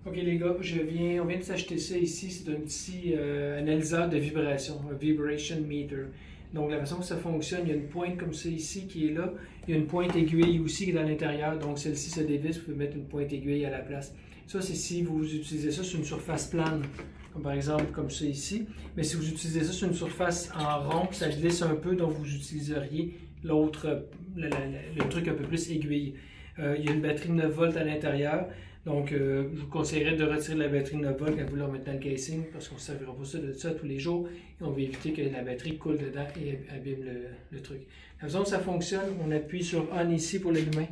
Ok les gars, on vient de s'acheter ça ici, c'est un petit analyseur de vibration, un vibration meter. Donc la façon que ça fonctionne, il y a une pointe comme ça ici qui est là, il y a une pointe aiguille aussi qui est à l'intérieur, donc celle-ci se dévisse, vous pouvez mettre une pointe aiguille à la place. Ça c'est si vous utilisez ça sur une surface plane, comme par exemple comme ça ici, mais si vous utilisez ça sur une surface en rond, ça glisse un peu, donc vous utiliseriez l'autre, le truc un peu plus aiguille. Il y a une batterie de 9 volts à l'intérieur. Donc, je vous conseillerais de retirer la batterie de 9 volts quand vous la remettez dans le casing parce qu'on ne servira pas de ça tous les jours et on va éviter que la batterie coule dedans et abîme le truc. La façon dont ça fonctionne, on appuie sur On ici pour l'allumer.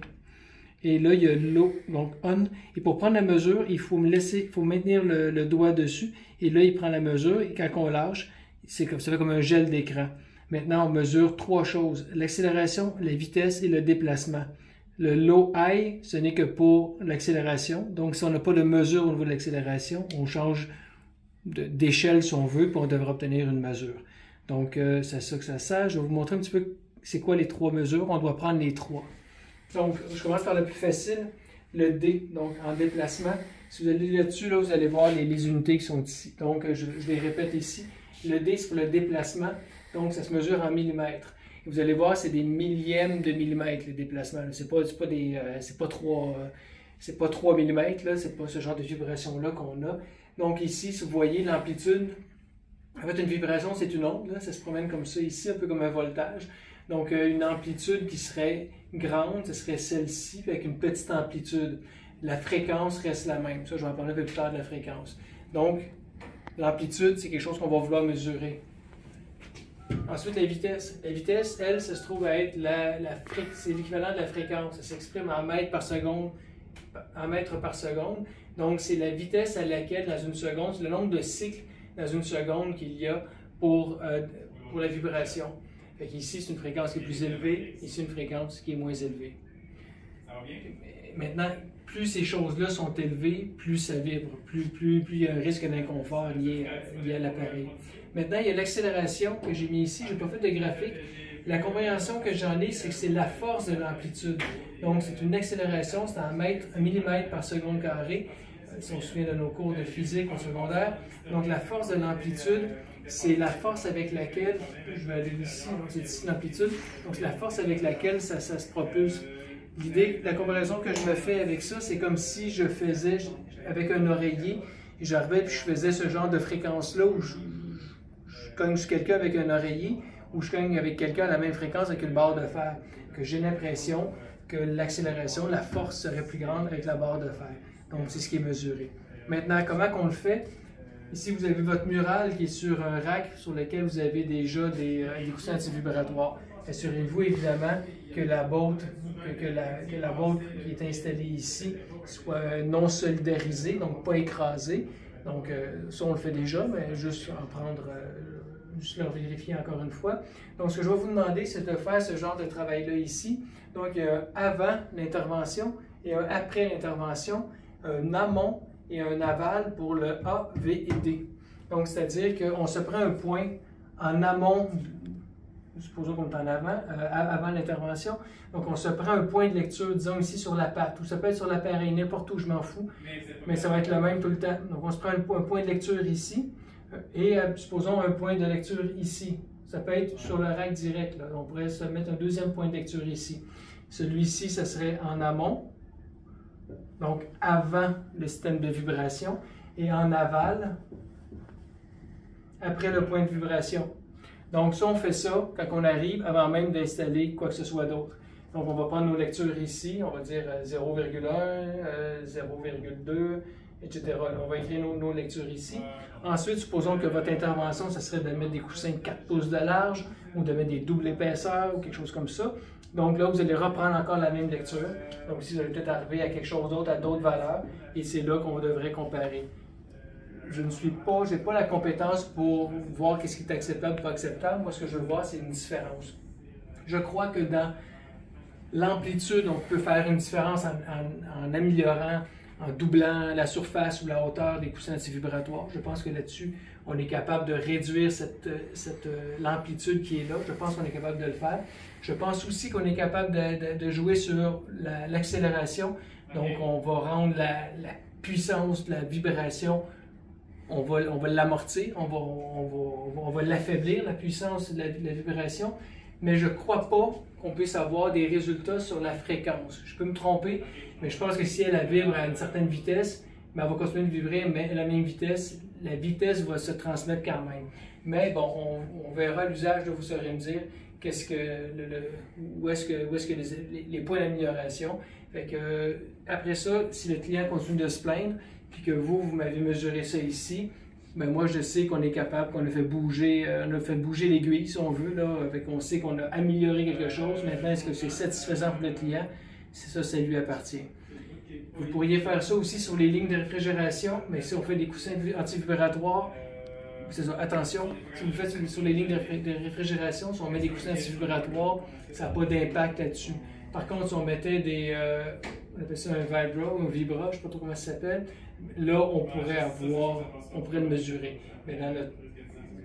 Et là, il y a l'eau, donc On. Et pour prendre la mesure, il faut maintenir le doigt dessus. Et là, il prend la mesure et quand on lâche, ça fait comme un gel d'écran. Maintenant, on mesure trois choses, l'accélération, la vitesse et le déplacement. Le low high, ce n'est que pour l'accélération. Donc, si on n'a pas de mesure au niveau de l'accélération, on change d'échelle si on veut, puis on devra obtenir une mesure. Donc, c'est ça que ça sert. Je vais vous montrer un petit peu c'est quoi les trois mesures. On doit prendre les trois. Donc, je commence par le plus facile, le D, donc en déplacement. Si vous allez là-dessus, là, vous allez voir les unités qui sont ici. Donc, je les répète ici. Le D, c'est pour le déplacement. Donc, ça se mesure en millimètres. Et vous allez voir, c'est des millièmes de millimètres, les déplacements. C'est pas 3 millimètres, là. C'est pas ce genre de vibration-là qu'on a. Donc, ici, si vous voyez l'amplitude, en fait, une vibration, c'est une onde, là. Ça se promène comme ça ici, un peu comme un voltage. Donc, une amplitude qui serait grande, ce serait celle-ci, avec une petite amplitude. La fréquence reste la même. Ça, je vais en parler un peu plus tard de la fréquence. Donc, l'amplitude, c'est quelque chose qu'on va vouloir mesurer. Ensuite, la vitesse. La vitesse, elle, ça se trouve à être c'est l'équivalent de la fréquence. Ça s'exprime en mètres par seconde. Donc, c'est la vitesse à laquelle, dans une seconde, c'est le nombre de cycles dans une seconde qu'il y a pour la vibration. Fait qu'ici, c'est une fréquence qui est plus élevée, ici, une fréquence qui est moins élevée. Ça va bien? Maintenant, plus ces choses-là sont élevées, plus ça vibre, plus il y a un risque d'inconfort lié à l'appareil. Maintenant, il y a l'accélération que j'ai mis ici. Je n'ai pas fait de graphique. La compréhension que j'en ai, c'est que c'est la force de l'amplitude. Donc, c'est une accélération, c'est en millimètres par seconde carré. Si on se souvient de nos cours de physique au secondaire. Donc, la force de l'amplitude, c'est la force avec laquelle, je vais aller ici, donc c'est ici l'amplitude, donc c'est la force avec laquelle ça se propulse. L'idée, la comparaison que je me fais avec ça, c'est comme si je faisais avec un oreiller, et j'arrivais et je faisais ce genre de fréquence-là où je cogne sur quelqu'un avec un oreiller, ou je cogne avec quelqu'un à la même fréquence avec une barre de fer, que j'ai l'impression que l'accélération, la force serait plus grande avec la barre de fer. Donc c'est ce qui est mesuré. Maintenant, comment qu'on le fait? Ici, vous avez votre mural qui est sur un rack sur lequel vous avez déjà des coussins anti-vibratoires. Assurez-vous évidemment que la boîte qui est installée ici soit non solidarisée, donc pas écrasée. Donc ça, on le fait déjà, mais juste juste le vérifier encore une fois. Donc ce que je vais vous demander, c'est de faire ce genre de travail-là ici. Donc il y a un avant l'intervention et un après l'intervention, un amont et un aval pour le A, V et D. Donc, c'est-à-dire qu'on se prend un point en amont, supposons qu'on est en avant l'intervention, donc on se prend un point de lecture, disons ici sur la patte, ou ça peut être sur l'appareil, n'importe où, je m'en fous, mais ça va être le même tout le temps. Donc, on se prend un point de lecture ici, et supposons un point de lecture ici. Ça peut être sur le rack direct, là. On pourrait se mettre un deuxième point de lecture ici. Celui-ci, ça serait en amont. Donc, avant le système de vibration, et en aval, après le point de vibration. Donc, ça, on fait ça quand on arrive, avant même d'installer quoi que ce soit d'autre. Donc, on va prendre nos lectures ici, on va dire 0,1, 0,2, etc. On va écrire nos lectures ici. Ensuite, supposons que votre intervention, ça serait de mettre des coussins de 4 pouces de large, ou de mettre des doubles épaisseurs, ou quelque chose comme ça. Donc là, vous allez reprendre encore la même lecture. Donc ici, vous allez peut-être arriver à quelque chose d'autre, à d'autres valeurs, et c'est là qu'on devrait comparer. Je n'ai pas la compétence pour voir qu'est-ce qui est acceptable ou pas acceptable. Moi, ce que je veux voir, c'est une différence. Je crois que dans l'amplitude, on peut faire une différence en améliorant, en doublant la surface ou la hauteur des coussins antivibratoires. Je pense que là-dessus, on est capable de réduire l'amplitude qui est là. Je pense qu'on est capable de le faire. Je pense aussi qu'on est capable de jouer sur l'accélération. Donc, on va rendre la puissance de la vibration, on va l'amortir, on va l'affaiblir, la puissance de la vibration, mais je ne crois pas qu'on puisse avoir des résultats sur la fréquence. Je peux me tromper, mais je pense que si elle vibre à une certaine vitesse, mais elle va continuer de vibrer mais à la même vitesse, la vitesse va se transmettre quand même. Mais bon, on verra l'usage, vous saurez me dire où est-ce que les points d'amélioration. Fait que, après ça, si le client continue de se plaindre, puis que vous m'avez mesuré ça ici, ben moi je sais qu'on est capable, qu'on a fait bouger l'aiguille si on veut, là, on sait qu'on a amélioré quelque chose. Maintenant, est-ce que c'est satisfaisant pour le client? C'est ça, ça lui appartient. Vous pourriez faire ça aussi sur les lignes de réfrigération, mais si on fait des coussins antivibratoires, c'est ça, attention, si vous le faites sur les lignes de réfrigération, si on met des coussins antivibratoires, ça n'a pas d'impact là-dessus. Par contre, si on mettait on appelle ça un Vibra ou un Vibra, je ne sais pas trop comment ça s'appelle, là, on pourrait le mesurer. Mais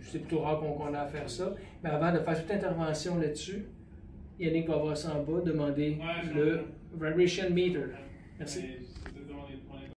c'est plutôt rare qu'on a à faire ça. Mais avant de faire toute intervention là-dessus, Yannick va voir ça en bas, demander le Vibration Meter. Merci.